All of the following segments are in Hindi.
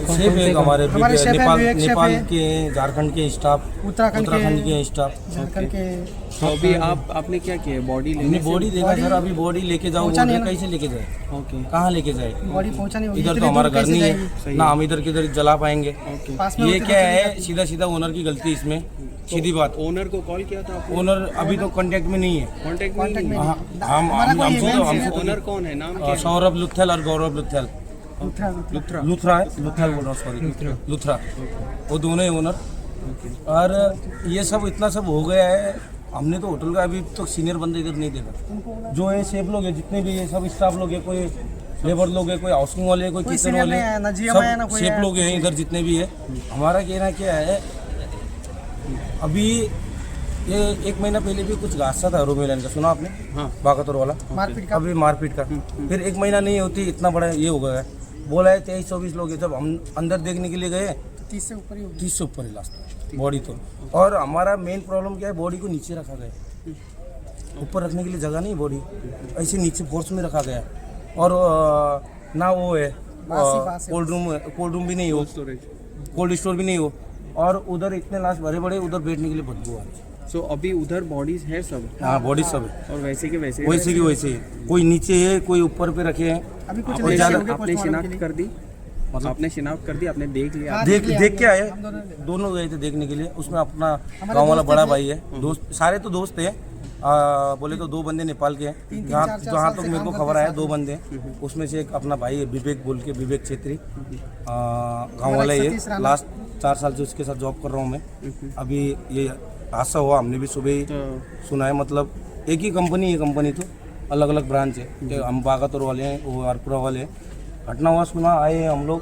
सेफ है हमारे हमारे शेफ हैं, नेपाल विवेक शेफ नेपाल है। के, झारखंड के स्टाफ, उत्तराखंड के स्टाफ। झारखंड के। तो अभी आपने क्या किया, बॉडी हमने लेने बॉडी देखा सर, अभी बॉडी लेके जाओ, पहुंचा नहीं ना। कैसे लेके जाए, ओके कहाँ लेके जाए? बॉडी पहुंचा नहीं होगी, इधर इतनी तो हमारा दूर घर कैसे नहीं जाएगी? है ना, हम इधर किधर जला पाएंगे। ओके। पास में ये होती क्या तो है, सीधा सीधा ओनर की गलती इसमें, सीधी बात। ओनर को कॉल किया था आपने? ओनर अभी तो कांटेक्ट में नहीं है। कांटेक्ट कांटेक्ट में में हाँ, हमारा कोई हमसे event हमसे है। तो ओनर कौन है, नाम क्या है? सौरभ लुथल और गौरव लुथल, लुथरा, लुथरा। लुथरा है, लुथल बोल रहा हूँ, सॉरी लुथरा, वो दोनों है ओनर। और ये सब इतना सब हो गया है, हमने तो होटल का अभी तो सीनियर बंदे इधर नहीं देखा। जो है सेफ लोग है, जितने भी है सब स्टाफ लोग है, कोई लेबर लोग है, कोई हाउसिंग वाले, कोई किचन senior वाले, नहीं है, ना GM है, ना सब कोई सेफ है। लोग हैं इधर जितने भी है। हमारा कहना क्या है, अभी ये 1 महीना पहले भी कुछ हादसा था रोमेलन का, सुना आपने? हाँ। बागतौर वाला मारपीट का। अभी मारपीट का, फिर 1 महीना नहीं होती इतना बड़ा ये हो गया है। बोला है 23-24 लोग है, जब हम अंदर देखने के लिए गए 30 से ऊपर ही होगी। 30 से ऊपर है लास्ट बॉडी तो। और हमारा मेन प्रॉब्लम क्या है, बॉडी को नीचे रखा गया, ऊपर रखने के लिए जगह नहीं, बॉडी ऐसे नीचे फोर्स में रखा गया। और ना वो है बासी है। कोल्ड रूम भी नहीं हो, स्टोरेज। कोल्ड स्टोर भी नहीं हो, और उधर इतने लाश भरे पड़े, उधर बैठने के लिए बदबू आ रही है। सो अभी उधर बॉडीज है सब, हाँ बॉडी सब है, और वैसे के वैसे वैसे की वैसे ही, कोई नीचे है, कोई ऊपर पे रखे हैं। अभी कुछ और नहीं ज़्यादा- होंगे आपने postmortem के शिनाख्त लिए। कर दी? मतलब आपने शिनाख्त कर दी, आपने देख लिया? हाँ, देख लिया, के आए, हम दोनों गए थे देखने के लिए। उसमें अपना हमारे गांव वाला दोस्त बड़ा थे। भाई है, दोस्त सारे तो दोस्त हैं। बोले तो 2 बंदे नेपाल के हैं, तीन, जहाँ 4 जहाँ साल तक से मेरे को काम खबर करते आया साथ 2 बंदे हैं। उसमें से एक अपना भाई है विवेक बोल के, विवेक छेत्री, गाँव वाला ये, सतीश राणा। लास्ट 4 साल से उसके साथ जॉब कर रहा हूँ मैं। अभी ये हादसा हुआ, हमने भी सुबह ही तो सुना है, मतलब एक ही कंपनी है, कंपनी तो अलग अलग ब्रांच है, कि हम बागातौर वाले हैं, वो आरपुरा वाले हैं। घटना हुआ, सुना, आए हैं हम लोग।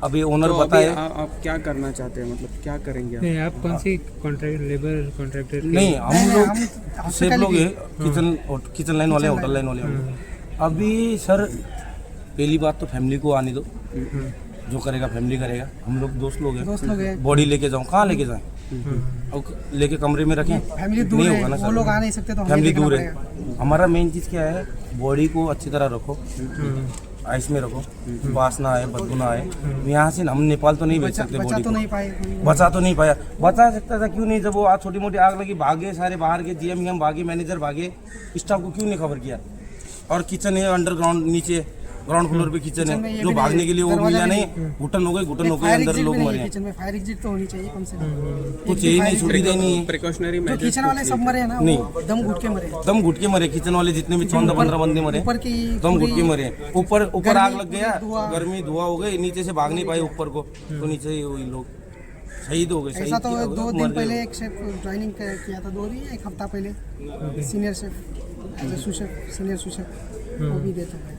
अभी ओनर तो अभी बताए आप क्या करना चाहते हैं, मतलब क्या करेंगे आप? नहीं, आप कौन सी कॉन्ट्रैक्ट, लेबर कॉन्ट्रैक्टर? नहीं, हम हम लोग सेफ लोग हैं, किचन लाइन वाले, होटल लाइन वाले। अभी सर पहली बात तो फैमिली को आने दो, जो करेगा फैमिली करेगा। हम लोग दोस्त लोग दोस्त हैं, लोग हैं। बॉडी लेके जाऊँ, कहाँ लेके जाएं? और लेके कमरे में रखें? फैमिली दूर नहीं है, होगा ना वो सर, लोग आ नहीं सकते, तो हमें फैमिली देखना दूर है। पड़ेगा। हमारा मेन चीज़ क्या है, बॉडी को अच्छी तरह रखो, आइस में रखो, बास ना आए, बदबू ना आए। यहाँ से हम नेपाल तो नहीं भेज सकते बचा बॉडी तो को, नहीं पाए। बचा तो नहीं पाया। बचा सकता था, क्यों नहीं? जब वो आज छोटी मोटी आग लगी, भागे सारे बाहर के, GM भागे, मैनेजर भागे, स्टाफ को क्यों नहीं खबर किया? और किचन है अंडरग्राउंड, नीचे ग्राउंड फ्लोर पे किचन किचन में है, ये जो भी भागने नहीं, के लिए वो दरवाजा मिला भी नहीं, घुटन हो गए, फायर अंदर एग्जिट लोग भी नहीं मरे है हैं। किचन में, फायर एग्जिट तो होनी चाहिए कम से कम। कुछ यही नहीं, सुविधा नहीं है। प्रिकॉशनरी जो मेजर्स किचन वाले सब मरे हैं ना, नहीं। वो दम घुट के मरे। दम घुट के मरे, किचन वाले जितने भी 14-15 बंदे मरे, ऊपर की दम घुट के पूरी मरे। ऊपर आग लग गया, धुआं। गर्मी धुआं हो गई, नीचे से भाग नहीं पाए ऊपर को, तो नीचे ही वही लोग शहीद हो गए। ऐसा तो शहीद 2 मर दिन गए। पहले एक शेफ ज्वाइनिंग किया था, 2 दिन 1 हफ्ता पहले, senior chef, as a sous chef, senior sous chef, वो भी देता है।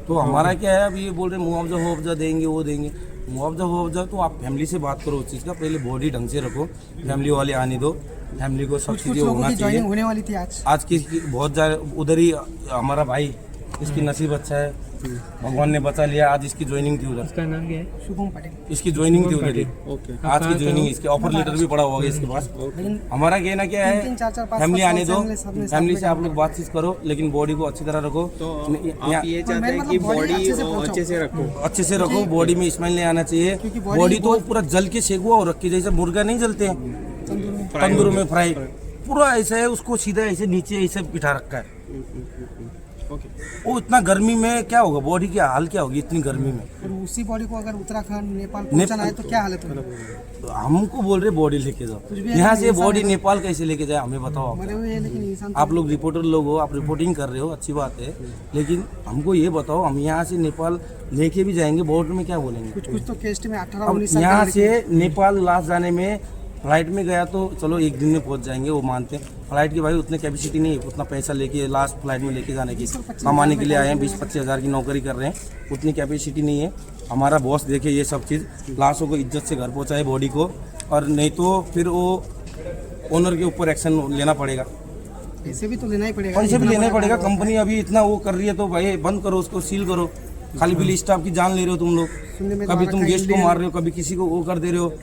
तो हमारा क्या है, अभी ये बोल रहे मुआवजा देंगे, वो देंगे। मुआवजा तो आप फैमिली से बात करो उस चीज़ का, पहले बॉडी ढंग से रखो, फैमिली वाले आने दो, फैमिली को सब कुछ चीज़ें लोगों होना की चाहिए। ज्वाइनिंग होने वाली थी आज। आज की बहुत ज़्यादा उधर ही हमारा भाई, इसकी नसीब अच्छा है, भगवान ने बचा लिया। आज इसकी ज्वाइनिंग थी उधर, उसका नाम क्या है? शुभम पटेल। इसकी ज्वाइनिंग थी उधर ही, ओके। आज की ज्वाइनिंग, इसके ऑफर लेटर भी पड़ा हुआ है इसके पास। हमारा कहना क्या है, 3-3, 4-4, 5-5 फैमिली आने दो, फैमिली साथ में फैमिली से आप लोग बातचीत करो, लेकिन बॉडी को अच्छी तरह रखो। तो यहाँ- आप ये चाहते हैं मतलब कि body बॉडी अच्छे से पहुंचाओ। अच्छे से रखो? अच्छे से रखो, बॉडी में स्मेल नहीं आना चाहिए। क्योंकि बॉडी तो पूरा जल के सेक हुआ और रखी, जैसे मुर्गा नहीं जलते हैं तंदूर में फ्राई, पूरा ऐसा है, उसको सीधा ऐसे नीचे ऐसे बिठा रखा है। ओके। वो इतना गर्मी में क्या होगा, बॉडी की हाल क्या होगी इतनी गर्मी में? और उसी बॉडी को अगर उत्तराखंड नेपाल पहुंचाना है तो क्या हालत होगी? हमको बोल रहे बॉडी लेके जाओ, कुछ भी है, यहाँ से इंसान बॉडी है। नेपाल कैसे लेके जाए, हमें बताओ आप। मरे हुए हैं लेकिन इंसान आप लोग रिपोर्टर लोग हो, आप रिपोर्टिंग कर रहे हो, अच्छी बात है, लेकिन हमको ये बताओ, हम यहाँ से नेपाल लेके भी जाएंगे, बॉर्डर में क्या बोलेंगे? कुछ तो केस्ट में 18, अब 19 साल यहाँ का से नेपाल लास्ट जाने में फ्लाइट में गया तो चलो 1 दिन में पहुँच जाएंगे, वो मानते हैं। फ्लाइट की भाई उतने कैपेसिटी नहीं है, उतना पैसा लेके लास्ट फ्लाइट में लेके जाने की, कमाने के लिए आए हैं, 20-25 हज़ार की नौकरी कर रहे हैं, उतनी कैपेसिटी नहीं है। हमारा बॉस देखे ये सब चीज़, लाशों को इज्जत से घर पहुँचाए बॉडी को, और नहीं तो फिर वो ओनर के ऊपर एक्शन लेना पड़ेगा, पैसे भी तो लेना ही पड़ेगा। पैसे भी इतना लेना बड़ा पड़ेगा। काम है। कंपनी अभी इतना वो कर रही है तो भाई बंद करो उसको, सील करो। खाली बिल स्टाफ की जान ले रहे हो तुम लोग, सुनने में तो कभी आ तुम रखा है गेस्ट को इंडियन- मार रहे हो, कभी किसी को वो कर दे रहे हो,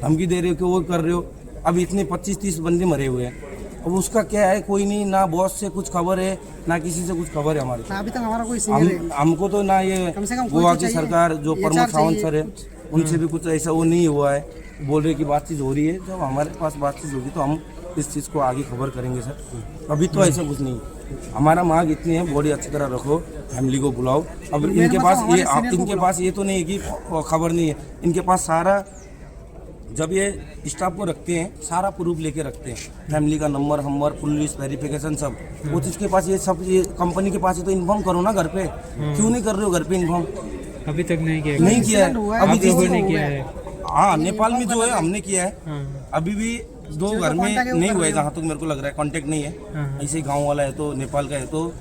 धमकी दे रहे हो कि वो कर रहे हो। अब इतने 25-30 बंदे मरे हुए हैं, अब उसका क्या है, कोई नहीं, ना बॉस से कुछ खबर है ना किसी से कुछ खबर है हमारे। ना अभी तक हमारा कोई सीनियर है। हमको तो ना ये कम से कम कोई गोवा तो की चाहिए। सरकार जो ये प्रमोद चार सावंत चाहिए सर है उनसे भी कुछ ऐसा वो नहीं हुआ है। बोल रहे कि बातचीत हो रही है, जब हमारे पास बातचीत होगी तो हम इस चीज़ को आगे खबर करेंगे सर। अभी तो ऐसा कुछ नहीं है। हमारा मांग इतनी है, बॉडी अच्छी तरह रखो, फैमिली को बुलाओ। अब इनके मतलब पास हमारे ये senior को इनके पास ये तो नहीं है कि खबर नहीं है, इनके पास सारा, जब ये स्टाफ को रखते हैं सारा प्रूफ लेके रखते हैं, फैमिली का नंबर हमर, पुलिस वेरिफिकेशन सब, वो चीज़ के पास ये सब, ये कंपनी के पास है तो इन्फॉर्म करो ना घर पे। क्यों नहीं कर रहे हो घर पे इन्फॉर्म? अभी तक नहीं किया। नहीं किया है। हुआ है, अभी आप लोगों जिस ने हो किया गया है। हाँ, नेपाल में जो है हमने किया है। हाँ, अभी भी दो घर में नहीं हुआ है जहाँ तक मेरे को लग रहा है, कांटेक्ट नहीं है। हाँ। ऐसे ही गांव वाला है तो नेपाल का है तो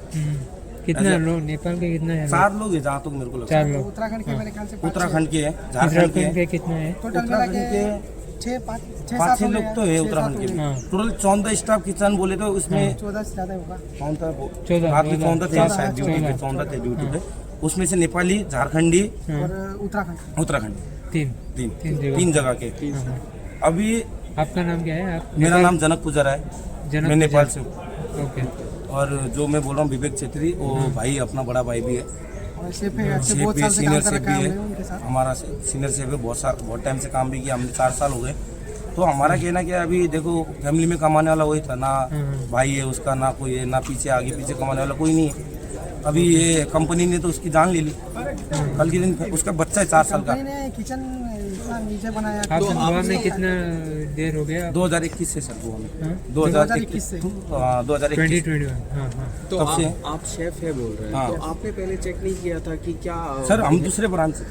कितना लोग नेपाल के कितना है? 4 लोग है जहाँ तक मेरे को लग रहा 4 लोग। उत्तराखंड के मेरे ख्याल से है। उत्तराखंड के है, झारखंड के उत्तराखंड है, के कितना है? टोटल मिला उत्तराखंड के के 5-6 लोग तो है उत्तराखंड के। हाँ। टोटल 14 स्टाफ किचन बोले तो उसमें 14 से ज़्यादा होगा। 14 रात में 14 थे शायद ड्यूटी पे, 14 थे ड्यूटी पे। उसमें से नेपाली, झारखंडी, और उत्तराखंड तीन 3 जगह के। अभी आपका नाम क्या है? आप मेरा नाम जनक पुजारा है, जनक मैं नेपाल पुजारा। से हूँ। ओके। और जो मैं बोल रहा हूँ विवेक छेत्री, वो भाई अपना बड़ा भाई भी है, और शेफ है, अच्छे शेफ बहुत भी, साल से काम सीनियर कर शेफ रखा भी है है, हमने उनके साथ। हमारा सीनियर शेफ है, बहुत टाइम से काम भी किया हमने, 4 साल हो गए। तो हमारा कहना क्या है, अभी देखो फैमिली में कमाने वाला वही था ना, भाई है उसका, ना कोई है, ना पीछे आगे पीछे कमाने वाला कोई नहीं है। अभी ये कंपनी ने तो उसकी जान ले ली, कल के दिन उसका बच्चा है 4 साल का। कंपनी ने किचन इतना नीचे बनाया। आप गोवा में कितना देर हो गया? 2021 से सर गोवा में, हाँ? 2021 से। 2021 2021। हाँ हाँ। तो तब से आप शेफ है बोल रहे हैं, हाँ। तो आपने पहले चेक नहीं किया था कि क्या सर हम दूसरे ब्रांच से,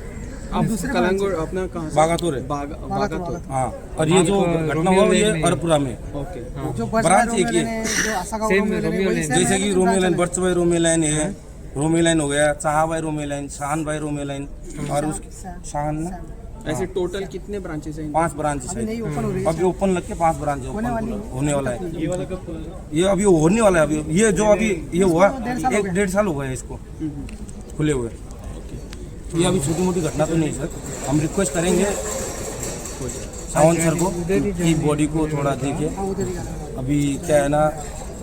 आप दूसरे कलंगुट अपना कहाँ से? बागातोर है। बागातोर। हाँ, और ये जो घटना हुआ ये अरपुरा में, ओके। जो बस ब्रांच रोमियो एक ही है। लाइन है, जो आशा Same रोमियो लाइन है, रोमियो वही लाइन। same जैसे है, कि लेकिन रोमियो branch लाइन, अलग बर्च भाई रोमियो लाइन है, रोमियो लाइन हो गया, चाहा भाई रोमियो लाइन, शान भाई रोमियो लाइन, और उस शान ना ऐसे टोटल कितने ब्रांचेस हैं? 5 ब्रांच है। है। नहीं ओपन हो रही है। अभी ओपन लग के 5 ब्रांच है, होने वाली होने वाला है। ये अभी होने वाला है। अभी ये जो अभी ये हुआ 1-1.5 साल हो गया है इसको खुले हुए। ये अभी छोटी मोटी घटना तो नहीं सर, हम रिक्वेस्ट करेंगे सावंत सर को कि बॉडी को थोड़ा देखिए। हाँ, उधर ही जाना। अभी क्या है ना,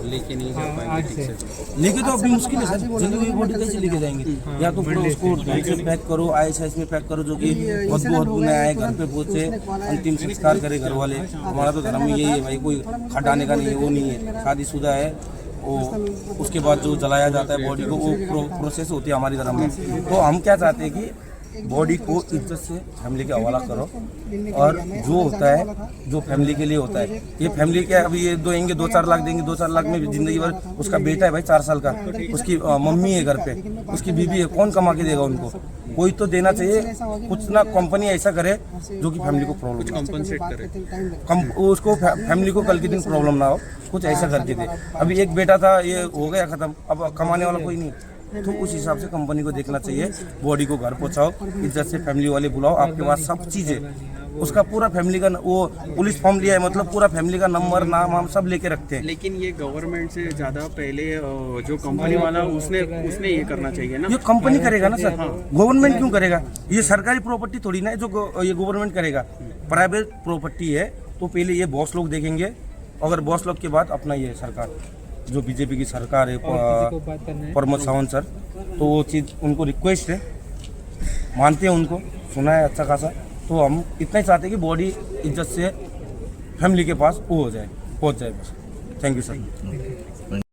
लेके नहीं जा आज पाएंगे से ठीक से। लेके तो अभी मुश्किल है सर, जल्दी बॉडी कैसे लेके जाएंगे? या तो पूरा उसको ढंग से पैक करो, ISIS में पैक करो, जो कि बदबू वदबू न आए, घर पे पहुंचे, अंतिम संस्कार करे घर वाले। हमारा तो धर्म यही है भाई, कोई खटाने का नहीं है, वो नहीं है, शादीशुदा है वो, उसके बाद जो जलाया जाता है बॉडी को, वो प्रोसेस होती है हमारी धर्म में। तो हम क्या चाहते हैं कि बॉडी को इज्जत से फैमिली के हवाला करो, और जो होता है जो फैमिली के लिए होता है, ये फैमिली क्या है, अभी ये देंगे 2-4 लाख देंगे, 2-4 लाख में जिंदगी भर, उसका बेटा है भाई 4 साल का, उसकी मम्मी है घर पे, उसकी बीवी है, कौन कमा के देगा उनको? कोई तो देना चाहिए, कुछ ना कंपनी ऐसा करे जो कि फैमिली को प्रॉब्लम कंपनसेट करे। कम, उसको फैमिली को कल के दिन प्रॉब्लम ना हो, कुछ ऐसा करके दे। अभी एक बेटा था, ये हो गया खत्म, अब कमाने वाला कोई नहीं, तो उस हिसाब से कंपनी को देखना चाहिए, बॉडी को घर पहुंचाओ, इज्जत से फैमिली वाले बुलाओ, आपके पास सब चीज़ें, उसका पूरा फैमिली का वो पुलिस फॉर्म लिया है, मतलब पूरा फैमिली का नंबर, नाम हम सब लेके रखते हैं। लेकिन ये गवर्नमेंट से ज़्यादा पहले जो कंपनी वाला उसने ये करना चाहिए ना। ये कंपनी करेगा ना सर, गवर्नमेंट क्यों करेगा? ये सरकारी प्रॉपर्टी थोड़ी ना है जो ये गवर्नमेंट करेगा, प्राइवेट प्रॉपर्टी है। तो पहले ये बॉस लोग देखेंगे, अगर बॉस लोग के बाद अपना ये सरकार, जो बीजेपी की सरकार है, प्रमोद सावंत सर, तो वो चीज़ उनको रिक्वेस्ट है, मानते हैं उनको, सुना है अच्छा खासा। तो हम इतना ही चाहते हैं कि बॉडी इज्जत से फैमिली के पास वो हो जाए, पहुंच जाए बस। Thank you sir.